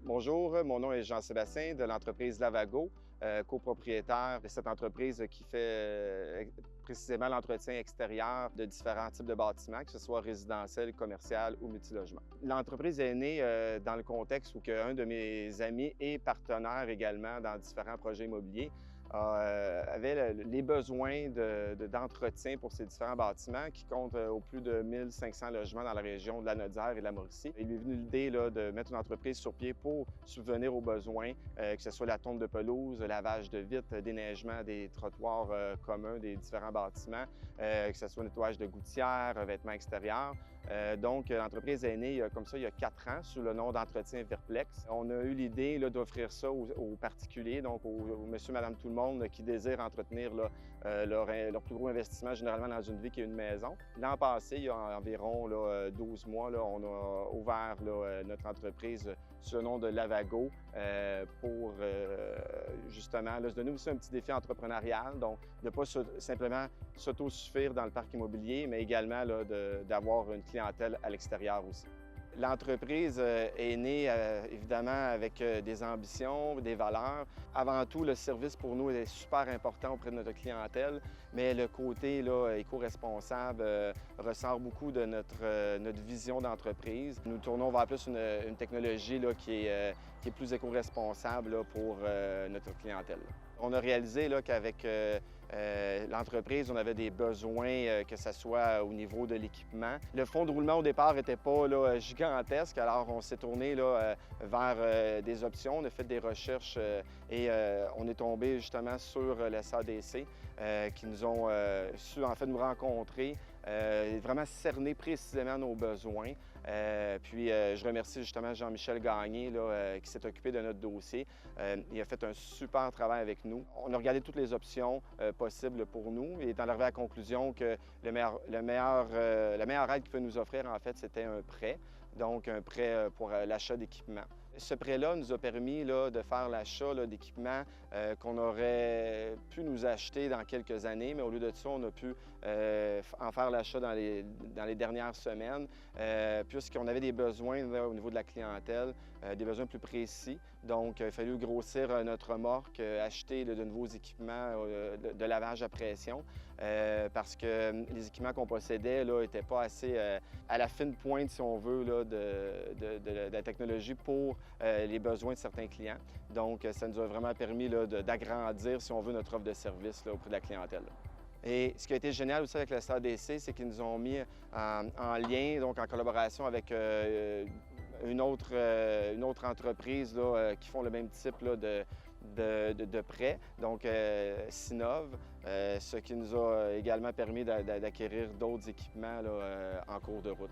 Bonjour, mon nom est Jean-Sébastien de l'entreprise Lavago, copropriétaire de cette entreprise qui fait précisément l'entretien extérieur de différents types de bâtiments, que ce soit résidentiel, commercial ou multilogement. L'entreprise est née dans le contexte où un de mes amis et partenaires également dans différents projets immobiliers avait les besoins d'entretien pour ces différents bâtiments qui comptent au plus de 1500 logements dans la région de la Nodière et de la Mauricie. Il lui est venu l'idée de mettre une entreprise sur pied pour subvenir aux besoins, que ce soit la tonte de pelouse, le lavage de vitres, déneigement des trottoirs communs des différents bâtiments, que ce soit nettoyage de gouttières, revêtement extérieur. Donc, l'entreprise est née comme ça il y a 4 ans sous le nom d'Entretien Virplex. On a eu l'idée d'offrir ça aux particuliers, donc aux monsieur, madame, tout le monde qui désirent entretenir leur plus gros investissement généralement dans une vie qui est une maison. L'an passé, il y a environ 12 mois, on a ouvert notre entreprise sous le nom de Lavago pour justement se donner aussi un petit défi entrepreneurial, donc de ne pas simplement s'autosuffire dans le parc immobilier, mais également d'avoir une clientèle à l'extérieur aussi. L'entreprise est née évidemment avec des ambitions, des valeurs. Avant tout, le service pour nous est super important auprès de notre clientèle, mais le côté éco-responsable ressort beaucoup de notre vision d'entreprise. Nous tournons vers plus une technologie qui est plus éco-responsable pour notre clientèle. On a réalisé qu'avec l'entreprise, on avait des besoins, que ce soit au niveau de l'équipement. Le fonds de roulement au départ n'était pas gigantesque, alors on s'est tourné vers des options, on a fait des recherches et on est tombé justement sur le SADC qui nous ont su en fait nous rencontrer, vraiment cerner précisément nos besoins. Je remercie justement Jean-Michel Gagné qui s'est occupé de notre dossier. Il a fait un super travail avec nous. On a regardé toutes les options possibles pour nous et est arrivé à la conclusion que la meilleure aide qu'il peut nous offrir, en fait, c'était un prêt, donc un prêt pour l'achat d'équipements. Ce prêt-là nous a permis de faire l'achat d'équipements qu'on aurait pu nous acheter dans quelques années, mais au lieu de ça, on a pu en faire l'achat dans les dernières semaines, puisqu'on avait des besoins au niveau de la clientèle, des besoins plus précis. Donc, il a fallu grossir notre remorque, acheter de nouveaux équipements de lavage à pression, parce que les équipements qu'on possédait n'étaient pas assez à la fine pointe, si on veut, de la technologie pour les besoins de certains clients. Donc, ça nous a vraiment permis d'agrandir, si on veut, notre offre de service auprès de la clientèle. Et ce qui a été génial aussi avec le SADC, c'est qu'ils nous ont mis en lien, donc en collaboration avec une autre entreprise qui font le même type de prêt, donc Sinov, ce qui nous a également permis d'acquérir d'autres équipements en cours de route.